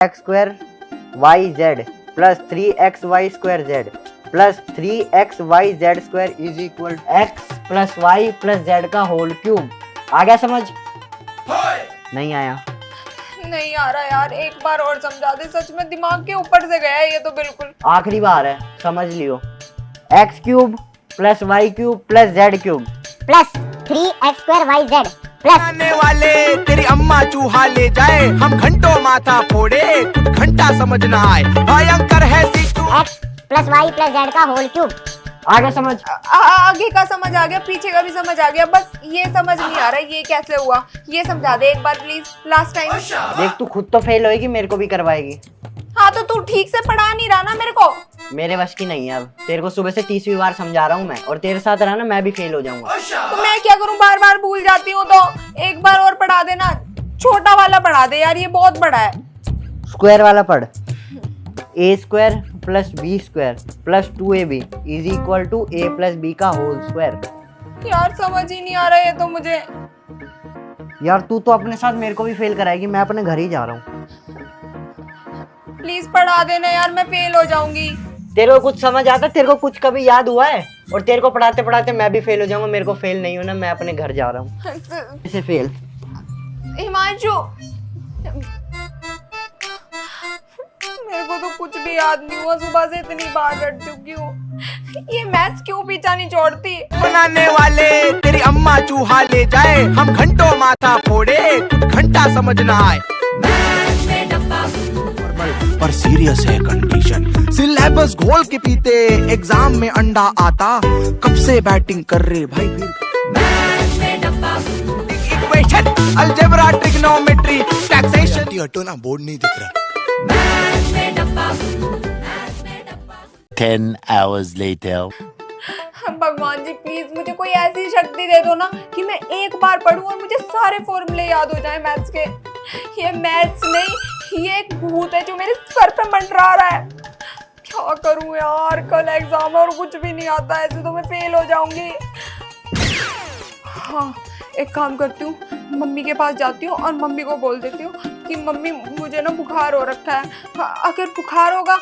X square Y Z plus 3xy2z plus 3xyz2 is equal x plus Y plus Z का whole cube. आ गया समझ? नहीं आया? नहीं आ रहा यार, एक बार और समझा दे, सच में दिमाग के ऊपर से गया है ये तो बिल्कुल। आखिरी बार है, समझ लियो। X cube plus y cube plus z cube plus 3x2yz plus आने वाले तेरी अम्मा चूहा ले जाए, हम घंटों माथा फोड़े कुछ घंटा समझ ना आए, भयंकर है सीटू x plus Y plus Z का होल क्यूब। आ गया समझ? आगे का समझ आ गया, पीछे का भी समझ आ गया, बस ये समझ नहीं आ रहा ये कैसे हुआ, ये समझा दे एक बार प्लीज, लास्ट टाइम। देख तू खुद तो फेल होएगी, मेरे को भी करवाएगी। हाँ तो तू ठीक से पढ़ा नहीं रहा ना मेरे को। मेरे बस की नहीं है अब, तेरे को सुबह से 30वीं बार समझा रहा हूँ मैं, और तेरे साथ रहना मैं भी फेल हो जाऊंगा। तो मैं क्या करूँ, बार बार भूल जाती हूँ, तो एक बार और पढ़ा देना, छोटा वाला पढ़ा दे यार, ये बहुत बड़ा है। स्क्वायर वाला पढ़। A square plus b square plus 2ab is equal to a plus b का होल स्क्वायर। यार समझ ही नहीं आ रहा ये तो मुझे। यार तू तो अपने साथ मेरे को भी फेल कराएगी, मैं अपने घर ही जा रहा हूँ। प्लीज पढ़ा देना यार, मैं फेल हो जाऊंगी। तेरे को कुछ समझ आता? तेरे को कुछ कभी याद हुआ है? और तेरे को पढ़ाते पढ़ाते मैं भी फेल हो जाऊंगा, मेरे को फेल नहीं होना, मैं अपने घर जा रहा हूँ। इसे फेल। हिमांशु, मेरे को तो कुछ भी याद नहीं हुआ, सुबह से इतनी बार रट चुकी हूँ, ये मैथ्स क्यों पीछा नहीं छोड़ती। बनाने वाले तेरी अम्मा चूहा ले जाए, हम घंटों माथा फोड़े कुछ घंटा समझ ना आए, पर सीरियस है कंडीशन, सिलेबस घोल के पीते एग्जाम में अंडा आता, कब से बैटिंग कर रहे भाई फिर इक्वेशन अलजेब्रा ट्रिग्नोमेट्री टैक्सेशन। हटो ना, बोर्ड नहीं दिख रहा। 10 hours later. भगवान जी प्लीज मुझे कोई ऐसी शक्ति दे दो ना कि मैं एक बार पढूं और मुझे सारे फॉर्मूले याद हो जाए मैथ्स के। ये मैथ्स नहीं, ये एक भूत है जो मेरे सर पे मंडरा रहा है। क्या करूं यार, कल एग्जाम है और कुछ भी नहीं आता, ऐसे तो मैं फेल हो जाऊंगी। हाँ एक काम करती हूँ, मम्मी के पास जाती हूँ और मम्मी को बोल देती हूँ कि मम्मी मुझे ना बुखार हो रखा है, अगर बुखार होगा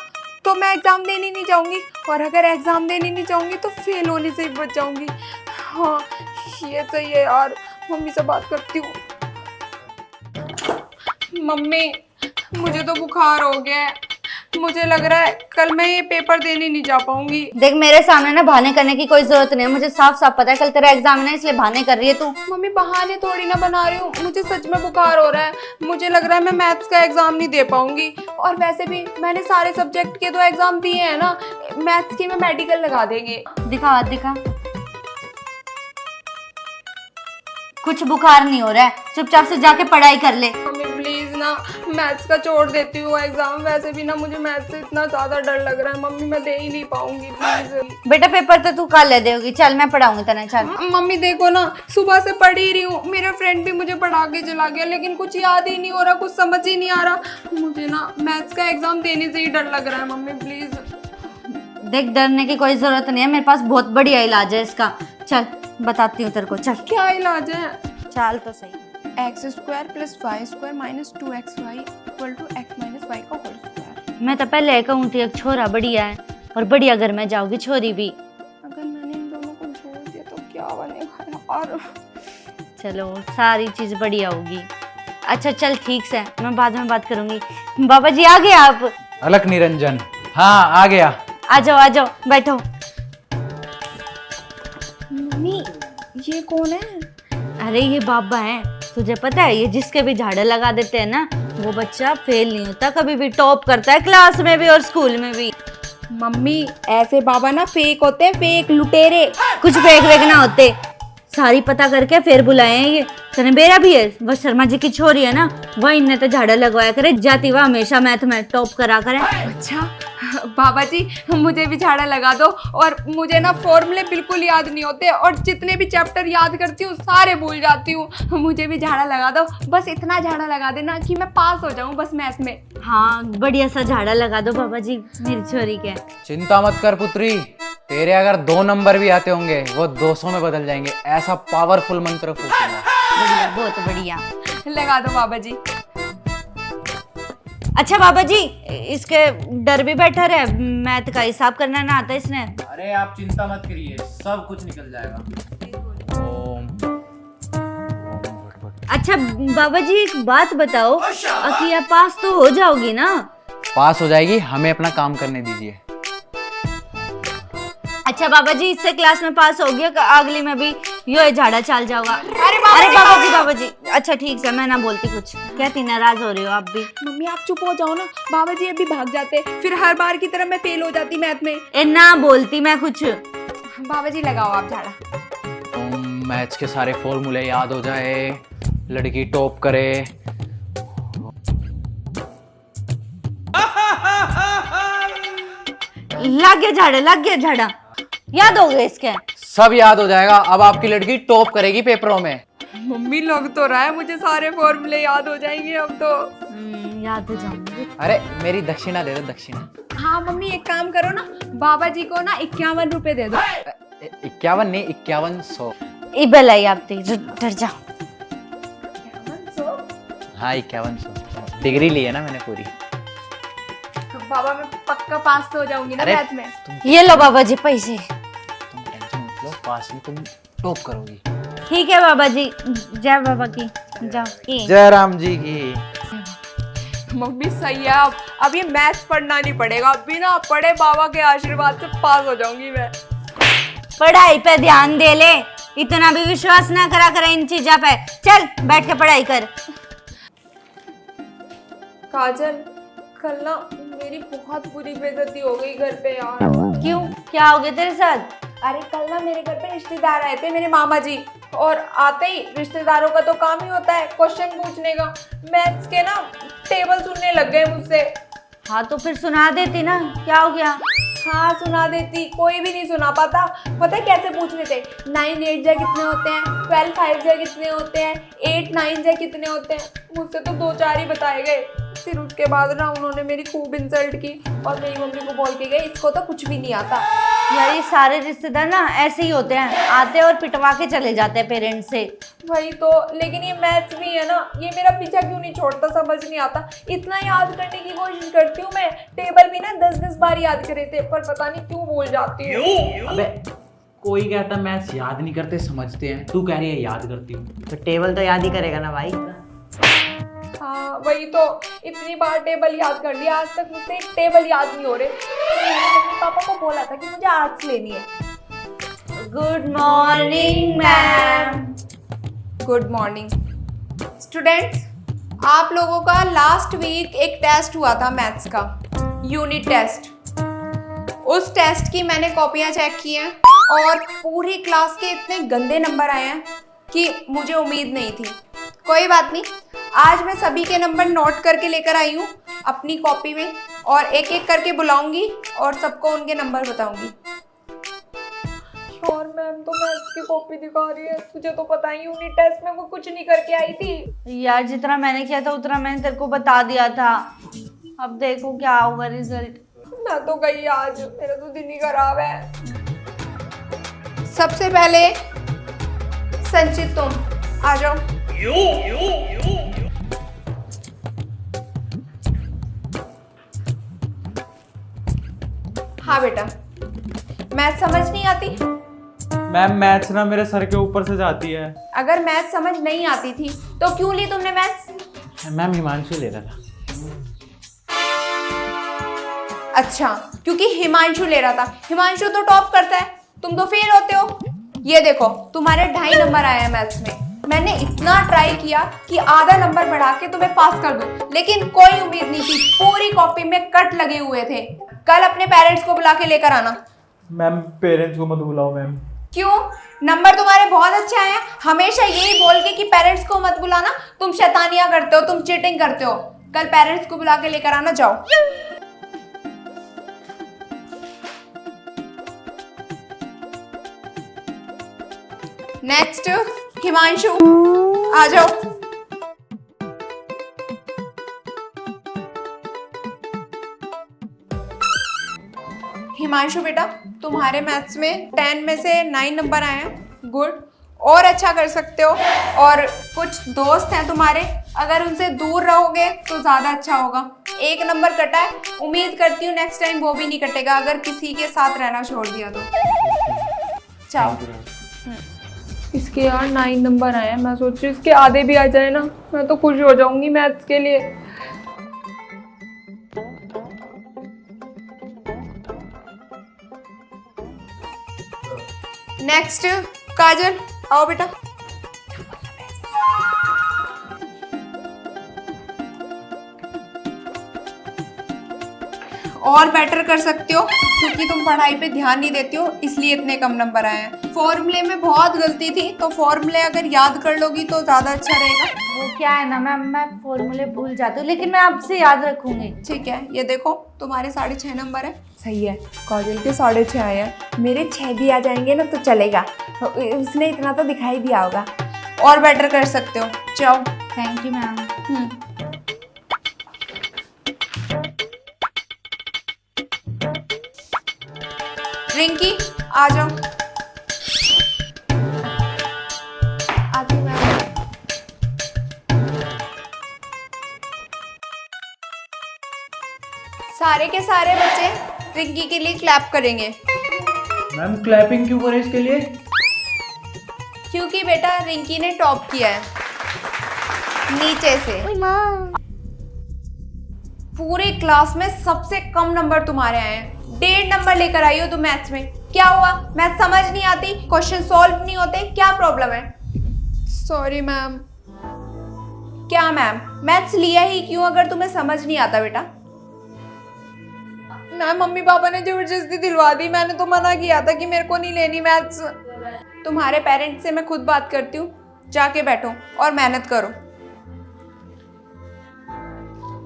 तो मैं एग्ज़ाम देने नहीं जाऊँगी, और अगर एग्ज़ाम देने नहीं जाऊँगी तो फेल होने से ही बच जाऊँगी। हाँ ये सही है यार, मम्मी से बात करती हूँ। मम्मी मुझे तो बुखार हो गया है, मुझे लग रहा है कल मैं ये पेपर देने नहीं जा पाऊंगी। देख मेरे सामने ना बहाने करने की कोई जरूरत नहीं है, मुझे साफ साफ पता है कल तेरा एग्जाम है ना, इसलिए बहाने कर रही है तू। मम्मी बहाने थोड़ी ना बना रही हूँ, मुझे सच में बुखार हो रहा है, मुझे लग रहा है मैं मैथ्स का एग्जाम नहीं दे पाऊंगी, और वैसे भी मैंने सारे सब्जेक्ट के तो एग्जाम दिए हैं ना, मैथ्स की मैं मेडिकल लगा देंगे। दिखा हाथ दिखा। कुछ बुखार नहीं हो रहा है, चुपचाप से जाके पढ़ाई कर ले। मम्मी प्लीज ना मैथ्स का छोड़ देती हूँ एग्जाम, वैसे भी ना मुझे मैथ्स से इतना ज्यादा डर लग रहा है, मम्मी मैं दे ही नहीं पाऊंगी प्लीज। बेटा पेपर तो तू कल ले देगी, चल मैं पढ़ाऊंगी तेने, चल। मम्मी देखो ना, सुबह से पढ़ ही रही हूँ, मेरा फ्रेंड भी मुझे पढ़ा के चला गया, लेकिन कुछ याद ही नहीं हो रहा, कुछ समझ ही नहीं आ रहा, मुझे ना मैथ्स का एग्जाम देने से ही डर लग रहा है। Mummy please. देख डरने की कोई जरूरत नहीं है, मेरे पास बहुत बढ़िया इलाज है इसका, चल बताती हूँ तेरे को, चल। क्या इलाज है? चल तो सही। x² plus y² minus 2xy equal to x minus y का होल स्क्वायर। मैं तो पहले कहूँ थी एक छोरा बढ़िया है, और बढ़िया घर में जाओगी छोरी भी। अगर मैंने इन दोनों को जोड़ दिया तो क्या बनेगा यार? चलो सारी चीज बढ़िया होगी। अच्छा चल ठीक से, मैं बाद में बात करूंगी। बाबा जी आ गए आप? अलक निरंजन, हाँ आ गया। आ जाओ बैठो। मम्मी ये कौन है? अरे ये बाबा हैं, तुझे पता है ये जिसके भी झाड़े लगा देते हैं ना, वो बच्चा फेल नहीं होता, कभी भी टॉप करता है क्लास में भी और स्कूल में भी। मम्मी ऐसे बाबा ना फेक होते हैं, फेक लुटेरे। कुछ फेक वेक ना होते, सारी पता करके फिर बुलाए हैं ये। तेरे मेरा भी है, वो शर्मा जी की छोरी है ना, वह इनने तो झाड़ा लगवाया करे, जाती वह हमेशा मैथ में टॉप करा करे। अच्छा बाबा जी मुझे भी झाड़ा लगा दो, और मुझे ना फॉर्मूले बिल्कुल याद नहीं होते, और जितने भी चैप्टर याद करती हूँ सारे भूल जाती हूँ, मुझे भी झाड़ा लगा दो, बस इतना झाड़ा लगा देना कि मैं पास हो जाऊँ बस मैथ में। हाँ बढ़िया सा झाड़ा लगा दो बाबा जी मेरी छोरी के। चिंता मत कर पुत्री, तेरे अगर 2 नंबर भी आते होंगे वो 200 में बदल जाएंगे, ऐसा पावरफुल मंत्र फूकूंगा। बढ़िया बहुत बढ़िया। लगा दो बाबा जी। अच्छा बाबा जी, इसके डर भी बैठा रहे, मैथ का हिसाब करना ना आता इसने। अरे आप चिंता मत करिए, सब कुछ निकल जाएगा। ओम। अच्छा बाबा जी एक बात बताओ, अकिया पास तो हो जाओगी ना? पास हो जाएगी, हमें अपना काम करने दीजिए। अच्छा बाबा जी, इससे क्लास में पास हो गया, अगली में भी यो झाड़ा चाल जाऊंगा। अरे बाबा जी, अच्छा ठीक है, मैं ना बोलती कुछ। कहती नाराज हो रही हो आप भी? मम्मी आप चुप हो जाओ ना, बाबा जी अभी भाग जाते, फिर हर बार की तरह मैं फेल हो जाती मैथ में। ए ना बोलती मैं कुछ। बाबा जी लगाओ आप झाड़ा। मैथ्स के सारे फॉर्मूले याद हो जाए, लड़की टॉप करे। लग गया झाड़ा, याद हो गए इसके? सब याद हो जाएगा, अब आपकी लड़की टॉप करेगी पेपरों में। मम्मी लग तो रहा है मुझे सारे फॉर्मूले याद हो जाएंगे अब तो। याद हो जाऊंगी। अरे मेरी दक्षिणा दे दो, दक्षिणा। हाँ मम्मी एक काम करो ना, बाबा जी को ना 51 रुपए दे दो। 51 नहीं, 5100। इबलाई आप डर जाओ। हाँ 5100, डिग्री ली है ना मैंने पूरी। बाबा मैं पक्का पास तो हो जाऊंगी ना अरे मैथ में। ये लो बाबा जी पैसे। तुम टेंशन मत लो, पास में तुम टॉप करोगी। ठीक है बाबा जी, जय बाबा की, जाओ की। जय राम जी की। मम्मी सही है, अब ये मैथ्स पढ़ना नहीं पड़ेगा, बिना पढ़े बाबा के आशीर्वाद से पास हो जाऊंगी मैं। पढ़ाई पे ध्यान दे ले, इतना भी विश्वास ना करा कर इन चीजों पे। चल बैठ के पढ़ाई कर। काजल कल ना मेरी बहुत बुरी बेइज्जती हो गई घर पे यार। क्यों, क्या हो गया तेरे साथ? अरे कल ना मेरे घर पे रिश्तेदार आए थे, मेरे मामा जी, और आते ही रिश्तेदारों का तो काम ही होता है क्वेश्चन पूछने का। मैथ्स के ना टेबल सुनने लग गए मुझसे। हाँ तो फिर सुना देती ना, क्या हो गया? हाँ सुना देती, कोई भी नहीं सुना पाता। पता है कैसे पूछ रहे थे? 9 8 जा कितने होते हैं, 12 5 जा कितने होते हैं, 8 9 जा कितने होते हैं। मुझसे तो 2-4 ही बताए गए। फिर उसके बाद ना उन्होंने मेरी खूब इंसल्ट की और मेरी मम्मी को बोल के गए इसको तो कुछ भी नहीं आता। यार ये सारे रिश्तेदार ना ऐसे ही होते हैं, आते और पिटवा के चले जाते हैं पेरेंट्स से। वही तो, लेकिन ये मैथ्स भी है ना, ये मेरा पीछा क्यों नहीं छोड़ता समझ नहीं आता। इतना याद करने की कोशिश करती हूँ मैं, टेबल भी ना 10-10 बार याद करे थे, पर पता नहीं क्यों भूल जाती हूँ। अबे कोई कहता मैथ्स याद नहीं करते, समझते हैं। तू कह रही है याद करती हूँ। तो टेबल तो याद ही करेगा ना भाई। हाँ वही तो, इतनी बार टेबल याद कर लिया, आज तक मुझसे एक टेबल याद नहीं हो रहे। मैंने मम्मी पापा को बोला था कि मुझे आर्ट्स लेनी है। Good morning ma'am. Good morning students, आप लोगों का लास्ट वीक एक टेस्ट हुआ था मैथ्स का, यूनिट टेस्ट। उस टेस्ट की मैंने कॉपियां चेक की हैं और पूरी क्लास के इतने गंदे नंबर आए हैं कि मुझे उम्मीद नहीं थी। कोई बात नहीं, आज मैं सभी के नंबर नोट करके लेकर आई हूँ अपनी कॉपी में, और एक एक करके बुलाऊंगी और सबको उनके नंबर बताऊंगी। और मैम तो मैथ्स की कॉपी दिखा रही है, तुझे तो पता ही यूनिट टेस्ट में वो कुछ नहीं करके आई थी। यार जितना मैंने किया था उतना मैंने तेरे को बता दिया था, अब देखो क्या होगा रिजल्ट। मैं तो गई आज, मेरा तो दिन ही खराब है। सबसे पहले संचित तुम आ जाओ। हाँ बेटा, मैथ समझ नहीं आती? मैम मैथ्स ना मेरे सर के ऊपर से जाती है। अगर मैथ समझ नहीं आती थी तो क्यों ली तुमने मैथ्स? मैम हिमांशु ले रहा था। अच्छा, क्योंकि हिमांशु ले रहा था। हिमांशु तो टॉप करता है, तुम तो फेल होते हो। ये देखो तुम्हारे 2.5 नंबर आए हैं मैथ्स में। मैंने इतना ट्राई किया कि आधा नंबर बढ़ा के तुम्हें पास कर दूं, लेकिन कोई उम्मीद नहीं थी। पूरी कॉपी में कट लगे हुए थे। कल अपने पेरेंट्स को बुला के लेकर आना। मैम पेरेंट्स को मत बुलाओ मैम। क्यों? नंबर तुम्हारे बहुत अच्छे आए हैं। हमेशा यही बोल के कि पेरेंट्स को मत बुलाना, तुम शैतानियां करते हो, तुम चीटिंग करते हो। कल पेरेंट्स को बुला के लेकर आना, जाओ। नेक्स्ट हिमांशु आ जाओ। हिमांशु बेटा, तुम्हारे मैथ्स में 10 में से 9 नंबर आए हैं। गुड, और अच्छा कर सकते हो। और कुछ दोस्त हैं तुम्हारे, अगर उनसे दूर रहोगे तो ज़्यादा अच्छा होगा। एक नंबर कटा है, उम्मीद करती हूँ नेक्स्ट टाइम वो भी नहीं कटेगा अगर किसी के साथ रहना छोड़ दिया तो। चाओ। इसके यार 9 नंबर आए हैं, मैं सोच रही हूँ इसके आधे भी आ जाए ना, मैं तो खुश हो जाऊंगी मैथ्स के लिए। नेक्स्ट काजल, आओ बेटा। और बेटर कर सकते हो क्योंकि तुम पढ़ाई पे ध्यान नहीं देती हो, इसलिए इतने कम नंबर आए हैं। फॉर्मूले में बहुत गलती थी, तो फॉर्मूले अगर याद कर लोगी तो ज्यादा अच्छा रहेगा। वो क्या है ना मैम, मैं फॉर्मूले भूल जाती हूँ, लेकिन मैं आपसे याद रखूंगी। ठीक है, ये देखो तुम्हारे 6.5 नंबर है। सही है, काजल के 6.5 आए हैं, मेरे 6 भी आ जाएंगे ना तो चलेगा, उसने इतना तो दिखाई दिया होगा। और बेटर कर सकते हो, जाओ। Thank you ma'am. रिंकी आ जाओ। आती हूँ मैम। सारे के सारे बच्चे रिंकी के लिए क्लैप करेंगे। मैम क्लैपिंग क्यों करें इसके लिए? क्योंकि बेटा रिंकी ने टॉप किया है नीचे से। पूरे क्लास में सबसे कम नंबर तुम्हारे आए हैं, 1.5 नंबर लेकर आई हो तुम मैथ्स में। क्या हुआ, मैथ समझ नहीं आती, क्वेश्चन सॉल्व नहीं होते, क्या प्रॉब्लम है? Sorry ma'am. क्या मैम, मैथ्स लिया ही क्यों अगर तुम्हें समझ नहीं आता बेटा? मैम मम्मी पापा ने जबरदस्ती दिलवा दी, मैंने तो मना किया था कि मेरे को नहीं लेनी मैथ्स। तुम्हारे पेरेंट्स से मैं खुद बात करती हूँ, जाके बैठो और मेहनत करो।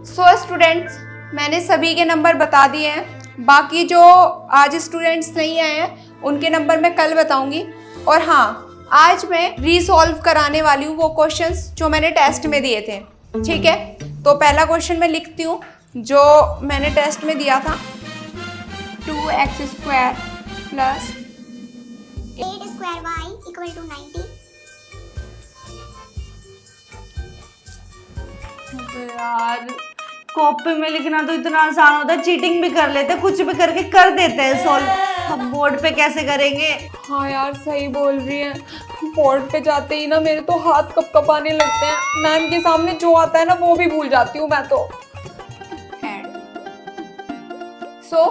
सो स्टूडेंट्स, मैंने सभी के नंबर बता दिए हैं, बाकी जो आज स्टूडेंट्स नहीं आए हैं उनके नंबर मैं कल बताऊंगी। और हाँ, आज मैं रीसॉल्व कराने वाली हूँ वो क्वेश्चंस जो मैंने टेस्ट में दिए थे, ठीक है? तो पहला क्वेश्चन मैं लिखती हूँ जो मैंने टेस्ट में दिया था। 2x² plus 8² y = 90। यार कॉपी में लिखना तो इतना आसान होता है, चीटिंग भी कर लेते, कुछ भी करके कर देते हैं सॉल्व। हम बोर्ड पे कैसे करेंगे? हाँ यार सही बोल रही है, बोर्ड पे जाते ही ना मेरे तो हाथ कपकपाने लगते हैं, मैम के सामने जो आता है ना वो भी भूल जाती हूँ मैं तो। सो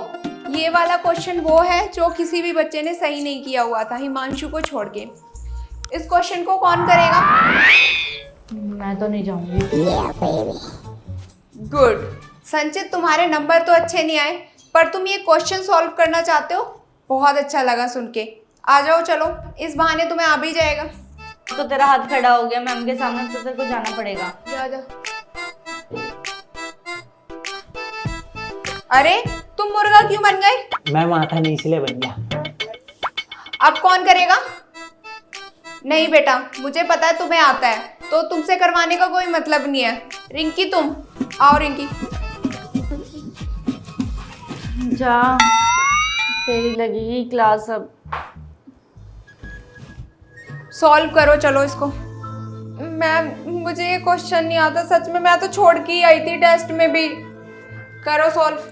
ये वाला क्वेश्चन वो है जो किसी भी बच्चे ने सही नहीं किया हुआ था, हिमांशु को छोड़ के। इस क्वेश्चन को कौन करेगा? मैं तो नहीं जाऊंगी। गुड। संचित, तुम्हारे नंबर तो अच्छे नहीं आए, पर तुम ये क्वेश्चन सॉल्व करना चाहते हो, बहुत अच्छा लगा सुन के। आ जाओ, चलो, इस बहाने तुम्हें आ भी जाएगा। तो तेरा हाथ खड़ा हो गया मैम के सामने, तो तेरे को जाना पड़ेगा। जा जा। अरे तुम मुर्गा क्यों बन गए? मैम आता नहीं इसलिए बन गया। अब कौन करेगा? नहीं बेटा, मुझे पता है तुम्हें आता है, तो तुमसे करवाने का कोई मतलब नहीं है। रिंकी तुम आओ। रिंकी जा, तेरी लगेगी क्लास अब। सॉल्व करो, चलो इसको। मैम मुझे ये क्वेश्चन नहीं आता सच में, मैं तो छोड़ के ही आई थी टेस्ट में भी। करो solve.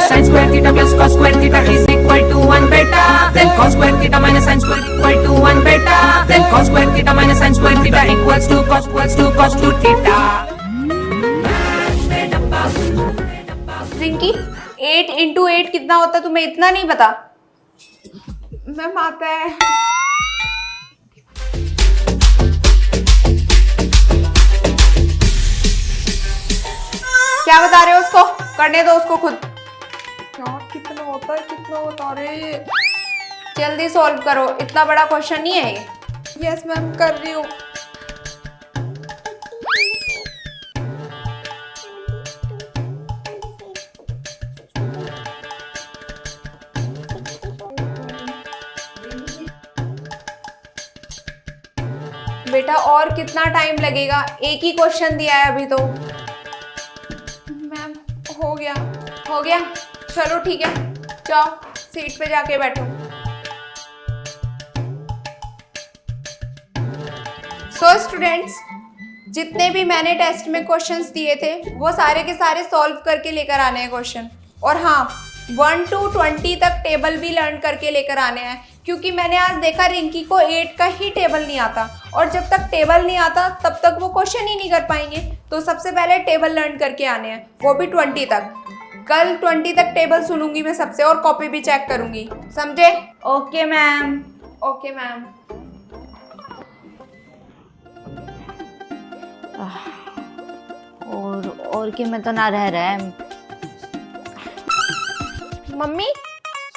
Sin square theta plus cos square theta is equal to 1 beta. Then cos square theta minus sin square equal to 1 beta. Then cos square theta minus sin square theta equals to cos 2 theta. Rinki, 8 × 8 कितना होता है तुम्हें इतना नहीं पता? Ma'am आता है। क्या बता रहे हो उसको? करने दो उसको खुद। यार कितना होता है, कितना बता रहे हैं? जल्दी सॉल्व करो, इतना बड़ा क्वेश्चन नहीं है ये। यस मैम, कर रही हूँ। बेटा और कितना टाइम लगेगा? एक ही क्वेश्चन दिया है अभी तो। हो गया हो गया, चलो ठीक है, जाओ सीट पे जाके बैठो। सो स्टूडेंट्स, जितने भी मैंने टेस्ट में क्वेश्चंस दिए थे वो सारे के सारे सॉल्व करके लेकर आने हैं क्वेश्चन। और हाँ, 1 to 20 तक टेबल भी लर्न करके लेकर आने हैं, क्योंकि मैंने आज देखा रिंकी को 8 का ही टेबल नहीं आता, और जब तक टेबल नहीं आता तब तक वो क्वेश्चन ही नहीं कर पाएंगे। तो सबसे पहले टेबल लर्न करके आने हैं, वो भी 20 तक। कल 20 तक टेबल सुनूंगी मैं सबसे, और कॉपी भी चेक करूंगी, समझे? Okay ma'am. Okay ma'am. और कि मैं तो ना रह रहा है। मम्मी,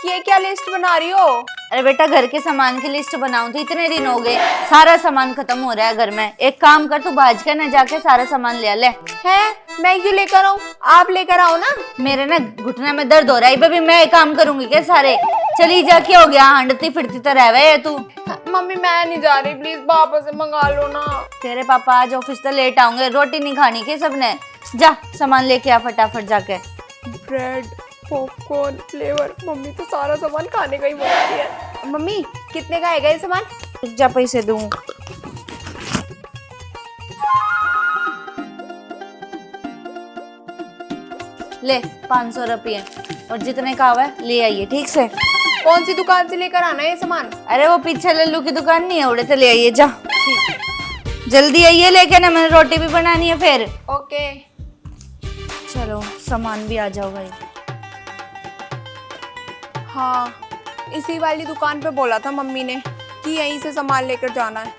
ये क्या लिस्ट बना रही हो? अरे बेटा, घर के सामान की लिस्ट बनाऊं तो इतने दिन हो गए, सारा सामान खत्म हो रहा है घर में। एक काम कर, तू भाज के ना जाके सारा सामान ले आ। ले है, मैं क्यों लेकर आऊं? आप लेकर आओ ना। मेरे ना घुटने में दर्द हो रहा है, बेबी मैं एक काम करूंगी क्या सारे? चली जा, क्या हो गया? हंडती फिरती तो रह गए तू। मम्मी मैं नहीं जा रही, प्लीज पापा से मंगा लो ना। तेरे पापा आज ऑफिस से लेट आऊंगे, रोटी नहीं खानी के सबने। जा सामान लेके आ फटाफट जाके। ब्रेड, पॉपकॉर्न, फ्लेवर, मम्मी तो सारा सामान खाने का ही बोल रही है। मम्मी कितने का आएगा ये सामान? जा पैसे दूं। ले 500 रुपये, और जितने का हुआ है ले आइए ठीक से। कौन सी दुकान से लेकर आना है ये सामान? अरे वो पीछे लल्लू की दुकान नहीं है, उड़े तो ले आइए। जा जल्दी आइए लेके ना, मैंने रोटी भी बनानी है फिर। ओके चलो सामान भी आ जाओ भाई। हाँ, इसी वाली दुकान पे बोला था मम्मी ने कि यहीं से सामान लेकर जाना है।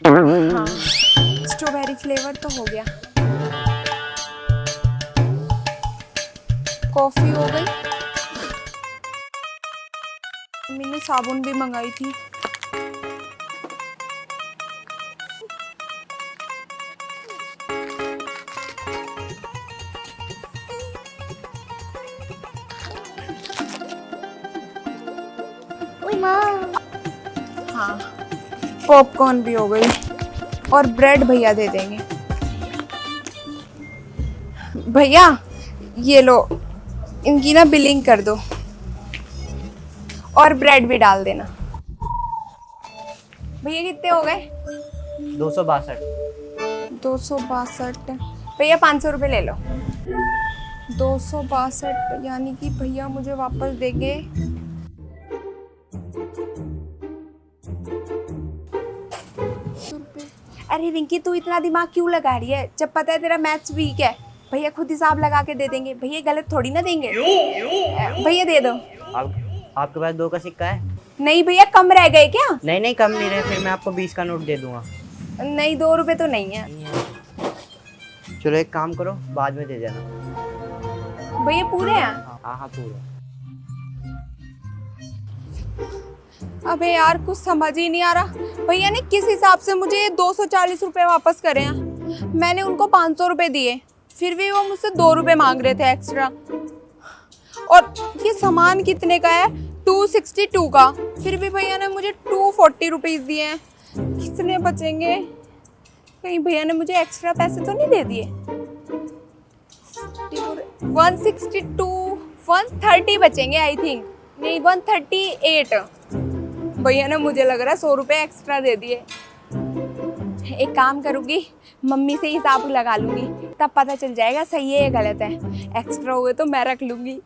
हाँ, स्ट्रॉबेरी फ्लेवर तो हो गया। कॉफी हो गई। मम्मी ने साबुन भी मंगाई थी। हाँ, पॉपकॉर्न भी हो गई, और ब्रेड भैया दे देंगे। भैया ये लो, इनकी ना बिलिंग कर दो, और ब्रेड भी डाल देना। भैया कितने हो गए? 262। 262। भैया 500 रुपये ले लो। 262 यानी कि भैया मुझे वापस देंगे अरे रिंकी, तू इतना दिमाग क्यों लगा रही है जब पता है तेरा मैथ्स वीक है? भैया खुद हिसाब लगा के दे देंगे, भैया गलत थोड़ी ना देंगे। भैया दे दो। आपके पास 2 का सिक्का है? नहीं भैया, कम रह गए क्या? नहीं कम नहीं रहे, फिर मैं आपको 20 का नोट दे दूंगा। नहीं, 2 रुपए तो नहीं है। चलो एक काम करो, बाद में दे देना। भैया पूरे हैं? हाँ पूरे। अबे यार, कुछ समझ ही नहीं आ रहा। भैया ने किस हिसाब से मुझे ये 240 रुपये वापस करे हैं? मैंने उनको 500 रुपये दिए, फिर भी वो मुझसे 2 रुपये मांग रहे थे एक्स्ट्रा। और ये सामान कितने का है? 262 का, फिर भी भैया ने मुझे 240 रुपीज़ दिए हैं। कितने बचेंगे? कहीं भैया ने मुझे एक्स्ट्रा पैसे तो नहीं दे दिए? 162, 130 बचेंगे आई थिंक। नहीं, 138। भैया ने मुझे लग रहा है 100 रुपये एक्स्ट्रा दे दिए। एक काम करूँगी, मम्मी से हिसाब लगा लूँगी, तब पता चल जाएगा सही है या गलत है। एक्स्ट्रा हुए तो मैं रख लूँगी।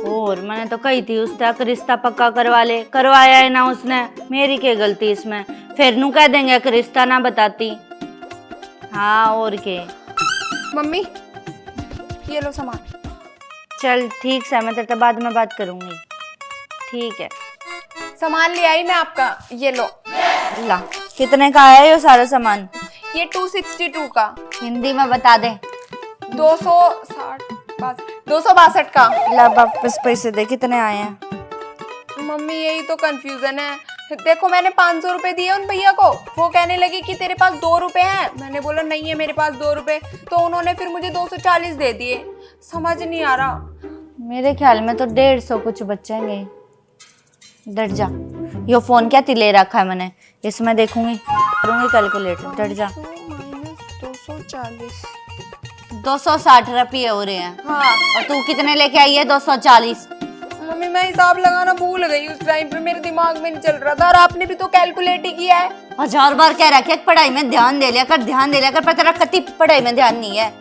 और मैंने तो कही थी उस तक रिश्ता पक्का करवा ले, करवाया है ना उसने। मेरी क्या गलती इसमें? फिर नू कह देंगे कि रिश्ता ना बताती। हाँ और के। मम्मी ये लो सामान। चल ठीक है, मैं तेरे बाद में बात करूंगी। ठीक है, सामान ले आई मैं आपका, ये लो। ला, कितने का आया ये सारा सामान? ये 262 का। हिंदी में बता दे। 262 का। ला वापस पैसे दे, कितने आए हैं? मम्मी यही तो कंफ्यूजन है। देखो मैंने 500 रुपए दिए उन भैया को, वो कहने लगी कि तेरे पास 2 रुपए हैं। मैंने बोला नहीं है मेरे पास 2 रुपए, तो उन्होंने फिर मुझे 240 दे दिए। समझ नहीं आ रहा। मेरे ख्याल में तो 150 कुछ बचेंगे। डर जा, यो फोन क्या ले रखा है मैंने, इसमें देखूंगी, करूंगी कैलकुलेटर। डट जा। -240। 260 रुपये हो रहे हैं। हाँ और तू कितने लेके आई है? 240। मम्मी मैं हिसाब लगाना भूल गई उस टाइम पे, मेरे दिमाग में नहीं चल रहा था, और आपने भी तो कैलकुलेट ही किया है। 1000 बार कह रखा है पढ़ाई में ध्यान दे लिया कर, ध्यान दे लिया कर, पर तेरा कति पढ़ाई में ध्यान नहीं है।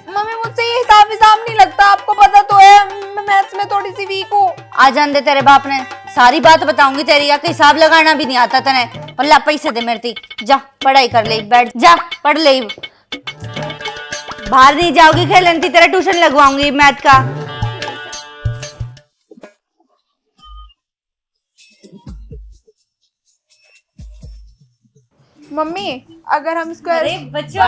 मम्मी मुझसे ये हिसाब नहीं लगता, आपको पता तो है मैं मैथ्स में थोड़ी सी वीक हूँ। आ जान दे, तेरे बाप ने सारी बात बताऊंगी तेरी, या हिसाब लगाना भी नहीं आता तने। अल्लाह पैसे दे मेरे, जा पढ़ाई कर ले, बैठ जा पढ़ ले। बाहर नहीं जाओगी खेलन, तेरा ट्यूशन लगवाऊंगी मैथ का। मम्मी अगर हम इसको बच्चों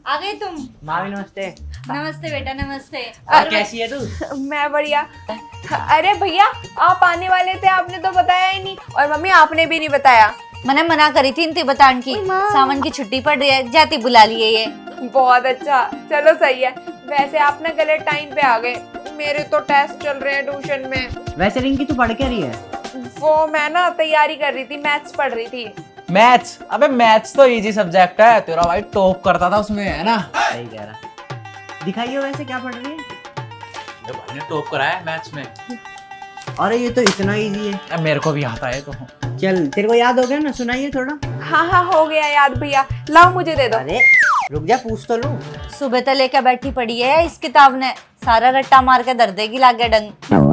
आ गए तुम। मामी नमस्ते। नमस्ते बेटा, नमस्ते। कैसी है तू? मैं बढ़िया। अरे भैया आप आने वाले थे, आपने तो बताया ही नहीं, और मम्मी आपने भी नहीं बताया। मैंने मना करी थी इनती बतान की, सावन की छुट्टी पड़ रही है, जाती बुला लिए ये। बहुत अच्छा, चलो सही है। वैसे आप ना गलत टाइम पे आ गए, मेरे तो टेस्ट चल रहे हैं ट्यूशन में। वैसे रिंकी तू पढ़ क्या रही है? वो मैं ना तैयारी कर रही थी, मैथ्स पढ़ रही थी। मैथ्स? अबे मैथ्स तो इजी सब्जेक्ट है, तेरा भाई टॉप करता था उसमें, है ना? सही कह रहा। दिखाइए वैसे क्या पढ़ रही है? मेरे भाई ने टॉप करा है मैथ्स में। अरे ये तो इतना इजी है। अब मेरे को भी आता है तो। चल तेरे को याद हो गया ना, सुनाइए थोड़ा। हाँ हाँ हो गया याद भैया, लाओ मुझे दे दो। अरे रुक जा, पूछ तो लूं। सुबह तक लेकर बैठी पड़ी है इस किताब ने, सारा रट्टा मार के दर देगी लागे डंग।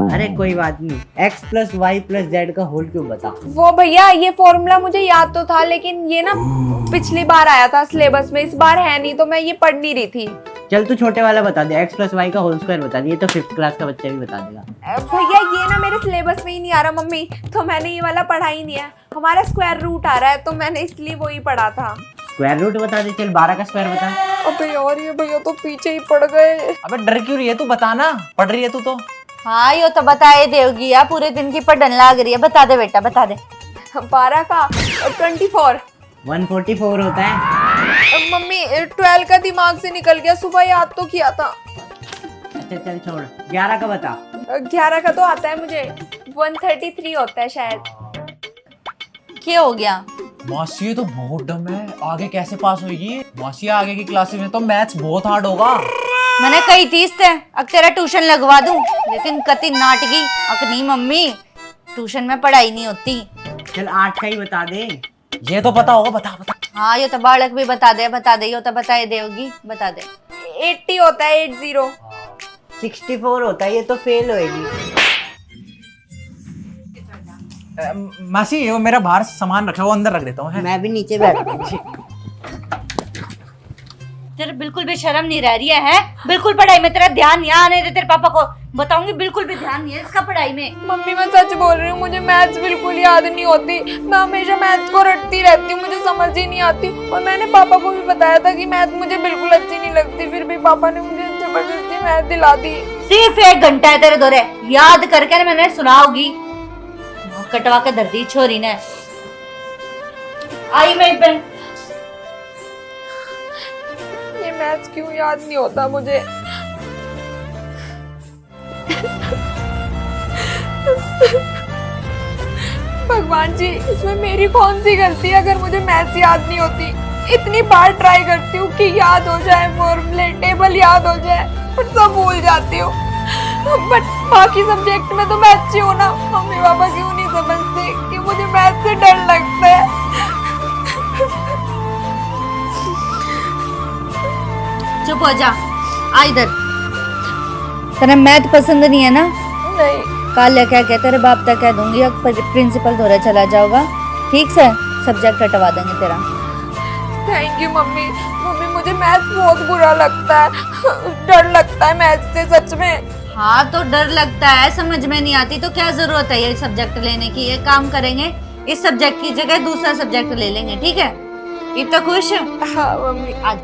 अरे कोई बात नहीं, x + y + z का होल क्यूब बता। वो भैया ये फॉर्मूला मुझे याद तो था, लेकिन ये ना पिछली बार आया था सिलेबस में, इस बार है नहीं, तो मैं ये पढ़ नहीं रही थी। चल तू छोटे वाला बता दे, x + y का होल स्क्वायर बता दे, ये तो 5th क्लास का बच्चा भी बता देगा। भैया ये ना मेरे सिलेबस में ही नहीं आ रहा मम्मी, तो मैंने ये वाला पढ़ा ही नहीं है। हमारा स्क्वायर रूट आ रहा है, तो मैंने इसलिए वो ही पढ़ा था। स्क्वायर रूट बता दे। चल 12 का स्क्वायर बता। अबे यार ये भैया तो पीछे ही पड़ गए। अबे डर क्यों रही है तू, बताना, पढ़ रही है तू तो। हाँ यो तो बताए देगी यार, पूरे दिन की पढ़न लाग रही है। बता दे बेटा, बता दे। 12 का 24। 144 होता है। मम्मी 12 का दिमाग से निकल गया, सुबह याद तो किया था। अच्छा चल छोड़, 11 का बता। 11 का तो आता है मुझे, 133 होता है शायद। क्या हो गया? मौसी ये तो बहुत डम है, आगे कैसे पास होगी मौसी? आगे की क्लासेस में तो मैथ्स बहुत हार्ड होगा। मैंने कही थी इससे अब तेरा ट्यूशन लगवा दूं, लेकिन कति नाटकी अकनी मम्मी, ट्यूशन में पढ़ाई नहीं होती। चल 8 का ही बता दे। ये तो पता होगा, बता बता। हाँ ये तो बालक भी बता दे, यो तो बताए देगी, बता दे। 80 होता है, 80। 64 होता है, ये तो फेल होएगी। मासी वो मेरा बाहर सामान रखा, वो अंदर रख देता हूँ। मैं भी नीचे बैठता हूँ। तेरे बिल्कुल भी शर्म नहीं रह रही है? बिल्कुल पढ़ाई में तेरा ध्यान नहीं आने दे, तेरे पापा को बताऊंगी, बिल्कुल भी ध्यान नहीं है इसका पढ़ाई में। मम्मी मैं सच बोल रही हूँ, मुझे मैथ्स बिल्कुल याद नहीं होती, मैं हमेशा मैथ्स को रटती रहती हूँ, मुझे समझ ही नहीं आती। और मैंने पापा को भी बताया था कि मैथ मुझे बिल्कुल अच्छी नहीं लगती, फिर भी पापा ने मुझे जबरदस्ती मैथ दिला दी। सिर्फ 1 घंटा है तेरे दौरे, याद करके मैंने सुनाओगी, कटवा के धरती छोरी ने। आई मैं बहन, ये मैथ्स क्यों याद नहीं होता मुझे? भगवान जी इसमें मेरी कौन सी गलती है अगर मुझे मैथ्स याद नहीं होती? इतनी बार ट्राई करती हूँ कि याद हो जाए, फॉर्मूले टेबल याद हो जाए, पर सब भूल जाती हूँ। बट बाकी सब्जेक्ट में तो मैं अच्छी हूँ ना, मम्मी पापा क्यों नहीं समझते कि मुझे मैथ से डर लगता है? चुप हो जा, आ इधर। तेरा मैथ पसंद नहीं है ना? नहीं। काल क्या कहते तेरे बाप तक कह दूंगी, अब प्रिंसिपल धोरे चला जाओगा, ठीक से सब्जेक्ट हटवा देंगे तेरा। Thank you mummy. मम्मी मुझे मैथ बहुत बुरा लगता है, डर लगता है मैथ से सच में। हाँ तो डर लगता है, समझ में नहीं आती तो क्या जरूरत है ये सब्जेक्ट लेने की? ये काम करेंगे, इस सब्जेक्ट की जगह दूसरा सब्जेक्ट ले लेंगे, ठीक है? इतना खुश? हाँ मम्मी। आज